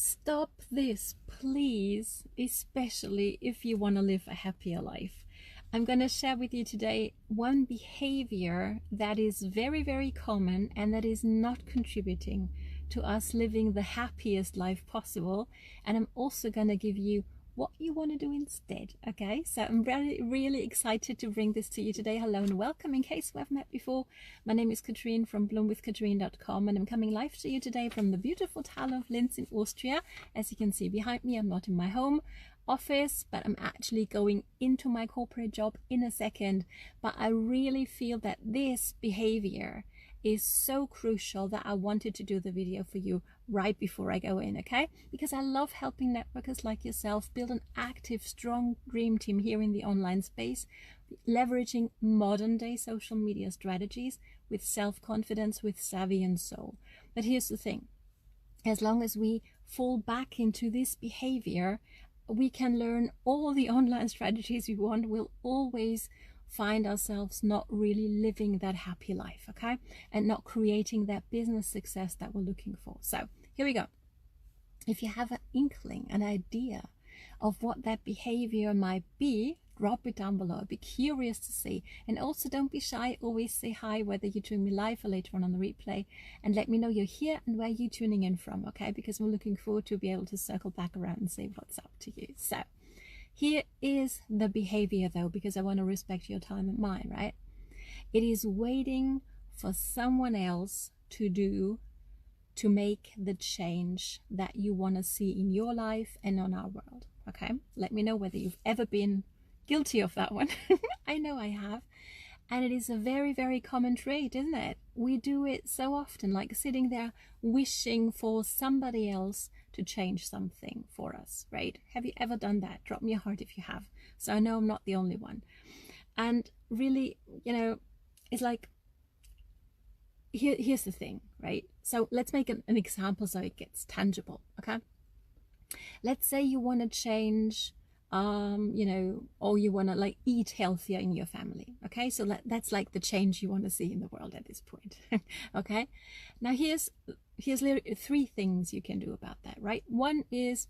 Stop this, please, especially if you want to live a happier life. I'm going to share with you today one behavior that is very, very common and that is not contributing to us living the happiest life possible. And I'm also going to give you what you want to do instead. Okay, so I'm really, really excited to bring this to you today. Hello and welcome. In case we haven't met before, my name is Katrin from bloomwithkatrin.com, and I'm coming live to you today from the beautiful town of Linz in Austria. As you can see behind me, I'm not in my home office, but I'm actually going into my corporate job in a second. But I really feel that this behavior is so crucial that I wanted to do the video for you right before I go in, okay? Because I love helping networkers like yourself build an active, strong dream team here in the online space, leveraging modern day social media strategies with self-confidence, with savvy and soul. But here's the thing, as long as we fall back into this behavior, we can learn all the online strategies we want. We'll always find ourselves not really living that happy life, okay? And not creating that business success that we're looking for. So here we go. If you have an inkling, an idea of what that behavior might be, drop it down below. I'd be curious to see. And also don't be shy. Always say hi, whether you're doing me live or later on the replay. And let me know you're here and where you're tuning in from, okay? Because we're looking forward to be able to circle back around and say what's up to you. So here is the behavior though, because I want to respect your time and mine, right? It is waiting for someone else to make the change that you want to see in your life and on our world, okay? Let me know whether you've ever been guilty of that one. I know I have. And it is a very, very common trait, isn't it? We do it so often, like sitting there wishing for somebody else to change something for us, right? Have you ever done that? Drop me a heart if you have. So I know I'm not the only one. And really, you know, it's like, here's the thing, right? So let's make an example so it gets tangible, okay? Let's say you want to change, you know, or you want to like eat healthier in your family, okay? So that's like the change you want to see in the world at this point. Okay, now here's literally 3 things you can do about that, right? One is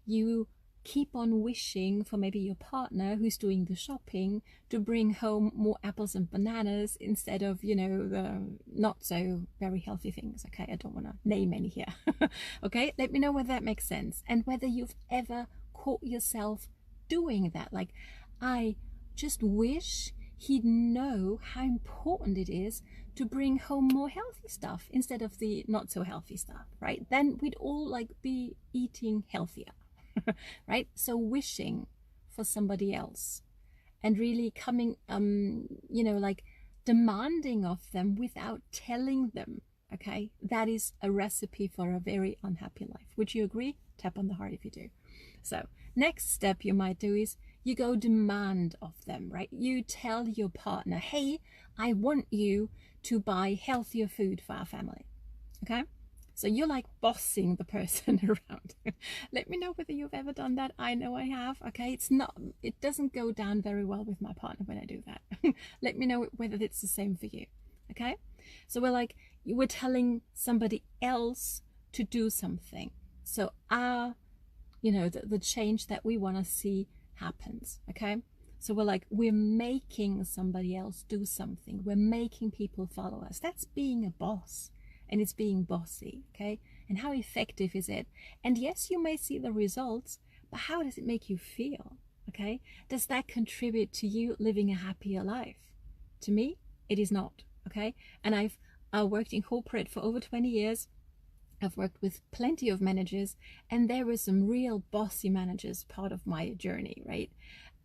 you keep on wishing for maybe your partner who's doing the shopping to bring home more apples and bananas instead of, you know, the not so very healthy things. Okay, I don't want to name any here. Okay, let me know whether that makes sense and whether you've ever caught yourself doing that. Like, I just wish he'd know how important it is to bring home more healthy stuff instead of the not so healthy stuff, right? Then we'd all like be eating healthier. Right? So wishing for somebody else and really coming, you know, like demanding of them without telling them, okay? That is a recipe for a very unhappy life. Would you agree? Tap on the heart if you do. So next step you might do is you go demand of them, right? You tell your partner, hey, I want you to buy healthier food for our family, okay? So you're like bossing the person around. Let me know whether you've ever done that. I know I have. Okay, it doesn't go down very well with my partner when I do that. Let me know whether it's the same for you. Okay, so we're telling somebody else to do something. So you know, the change that we want to see happens. Okay, so we're making somebody else do something. We're making people follow us. That's being a boss. And it's being bossy, okay? And how effective is it? And yes, you may see the results, but how does it make you feel, okay? Does that contribute to you living a happier life? To me, it is not, okay? And I've worked in corporate for over 20 years. I've worked with plenty of managers, and there were some real bossy managers part of my journey, right?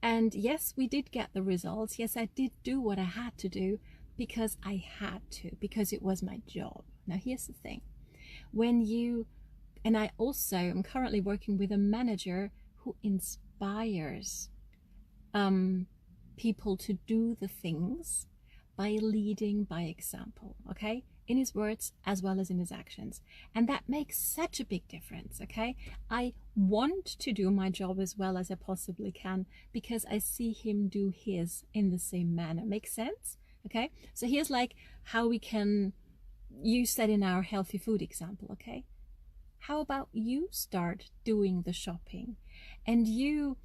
And yes, we did get the results. Yes, I did do what I had to do, because I had to, because it was my job. Now here's the thing, and I also am currently working with a manager who inspires people to do the things by leading by example, okay? In his words as well as in his actions. And that makes such a big difference, okay? I want to do my job as well as I possibly can because I see him do his in the same manner. Make sense? Okay, so here's like how we can use that in our healthy food example, okay? How about you start doing the shopping and you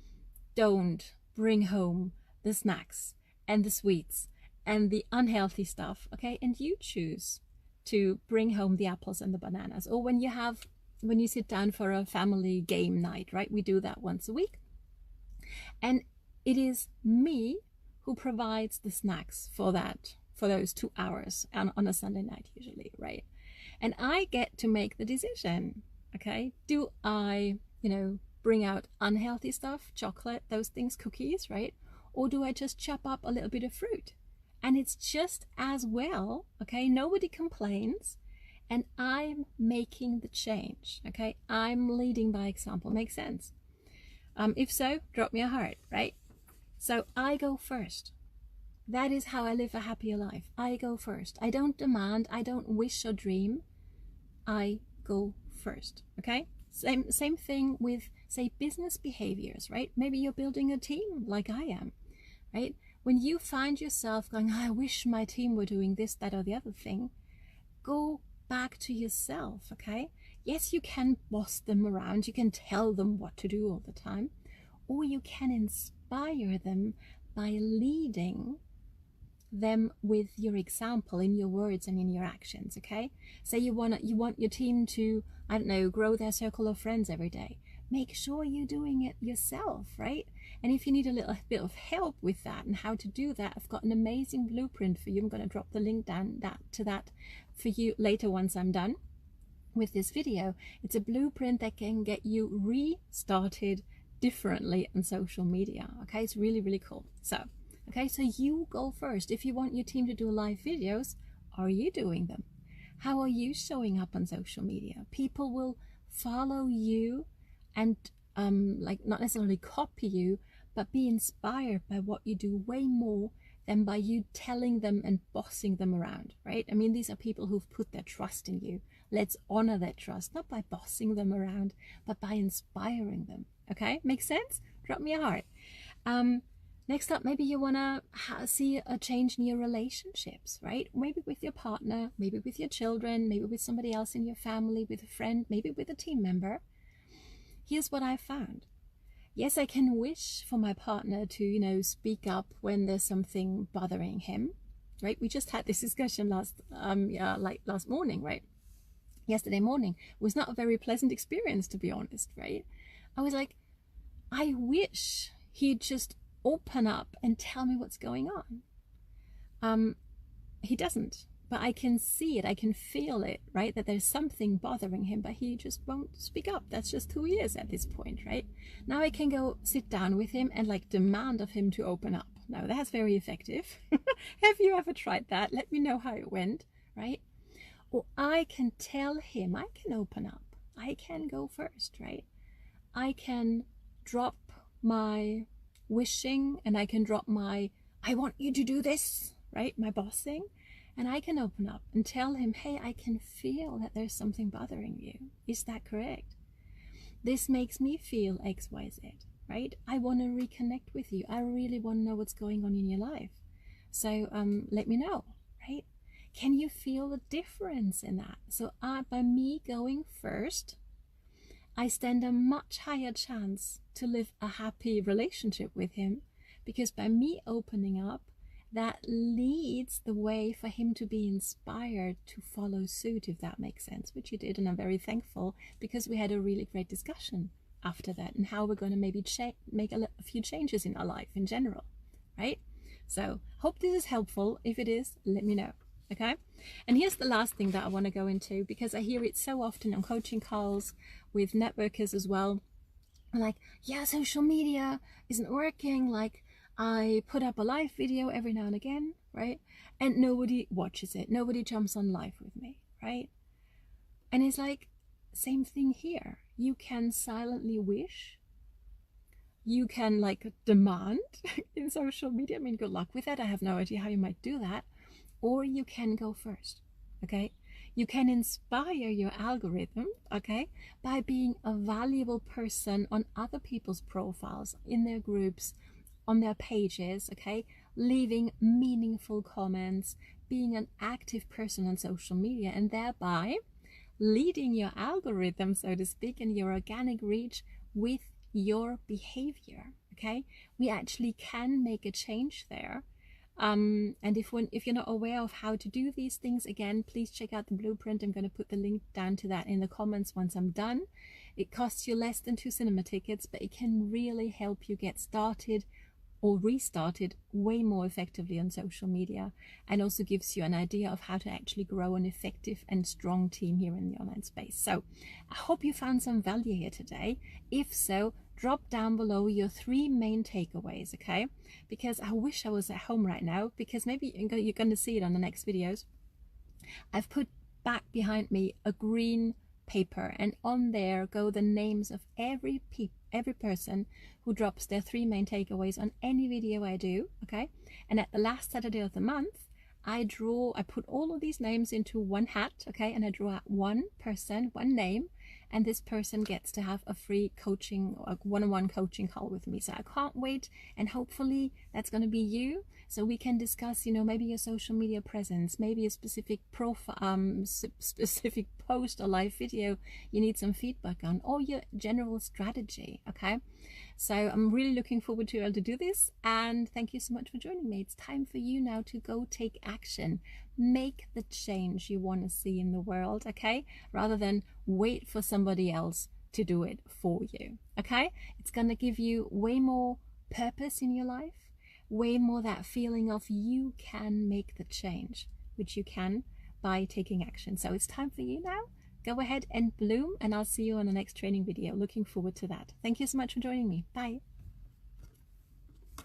don't bring home the snacks and the sweets and the unhealthy stuff, okay? And you choose to bring home the apples and the bananas. Or when you sit down for a family game night, right? We do that once a week. And it is me who provides the snacks for those 2 hours on a Sunday night usually, right? And I get to make the decision, okay? Do I, bring out unhealthy stuff, chocolate, those things, cookies, right? Or do I just chop up a little bit of fruit? And it's just as well, okay? Nobody complains. And I'm making the change, okay? I'm leading by example. Makes sense? If so, drop me a heart, right? So I go first. That is how I live a happier life. I go first. I don't demand. I don't wish or dream. I go first, okay? Same thing with, say, business behaviors, right? Maybe you're building a team like I am, right? When you find yourself going, I wish my team were doing this, that, or the other thing, go back to yourself, okay? Yes, you can boss them around. You can tell them what to do all the time, or you can inspire them by leading them with your example in your words and in your actions, okay? Say you want your team to, I don't know, grow their circle of friends every day. Make sure you're doing it yourself, right? And if you need a little bit of help with that and how to do that, I've got an amazing blueprint for you. I'm going to drop the link down to that for you later once I'm done with this video. It's a blueprint that can get you restarted differently on social media, okay? It's really, really cool. So, okay, so you go first. If you want your team to do live videos, are you doing them? How are you showing up on social media? People will follow you and not necessarily copy you, but be inspired by what you do way more than by you telling them and bossing them around, right? I mean, these are people who've put their trust in you. Let's honor that trust, not by bossing them around, but by inspiring them, okay? Makes sense? Drop me a heart. Next up, maybe you want to see a change in your relationships, right? Maybe with your partner, maybe with your children, maybe with somebody else in your family, with a friend, maybe with a team member. Here's what I found. Yes, I can wish for my partner to, speak up when there's something bothering him, right? We just had this discussion last morning, right? Yesterday morning. It was not a very pleasant experience, to be honest, right? I was like, I wish he'd just open up and tell me what's going on. He doesn't, but I can see it, I can feel it, right? That there's something bothering him, but he just won't speak up. That's just who he is at this point, right? Now I can go sit down with him and demand of him to open up. Now that's very effective. Have you ever tried that? Let me know how it went, right? Or I can tell him, I can open up. I can go first, right? I can drop my wishing and I can drop my, I want you to do this, right? My bossing. And I can open up and tell him, hey, I can feel that there's something bothering you. Is that correct? This makes me feel X, Y, Z, right? I want to reconnect with you. I really want to know what's going on in your life. So let me know, right? Can you feel the difference in that? So by me going first, I stand a much higher chance to live a happy relationship with him, because by me opening up, that leads the way for him to be inspired to follow suit, if that makes sense, which he did. And I'm very thankful, because we had a really great discussion after that and how we're going to maybe make a few changes in our life in general, right? So hope this is helpful. If it is, let me know. Okay. And here's the last thing that I want to go into, because I hear it so often on coaching calls with networkers as well. I'm like, yeah, social media isn't working. Like, I put up a live video every now and again, right? And nobody watches it. Nobody jumps on live with me, right? And it's like, same thing here. You can silently wish. You can demand in social media. I mean, good luck with that. I have no idea how you might do that. Or you can go first, okay? You can inspire your algorithm, okay, by being a valuable person on other people's profiles, in their groups, on their pages, okay? Leaving meaningful comments, being an active person on social media, and thereby leading your algorithm, so to speak, and your organic reach with your behavior. Okay, we actually can make a change there. And if you're not aware of how to do these things, again, please check out the blueprint. I'm going to put the link down to that in the comments once I'm done. It costs you less than 2 cinema tickets, but it can really help you get started or restarted way more effectively on social media, and also gives you an idea of how to actually grow an effective and strong team here in the online space. So I hope you found some value here today. If so, drop down below your 3 main takeaways, okay? Because I wish I was at home right now, because maybe you're going to see it on the next videos. I've put back behind me a green paper, and on there go the names of every person who drops their 3 main takeaways on any video I do, okay? And at the last Saturday of the month, I put all of these names into one hat, okay? And I draw out one person, one name, and this person gets to have a free coaching, a one-on-one coaching call with me. So I can't wait, and hopefully that's going to be you. So we can discuss, you know, maybe your social media presence, maybe a specific profile, specific post or live video you need some feedback on, or your general strategy, okay? So I'm really looking forward to be able to do this, and thank you so much for joining me. It's time for you now to go take action. Make the change you want to see in the world, okay? Rather than wait for somebody else to do it for you, okay? It's going to give you way more purpose in your life, way more that feeling of you can make the change, which you can by taking action. So it's time for you now. Go ahead and bloom, and I'll see you on the next training video. Looking forward to that. Thank you so much for joining me. Bye.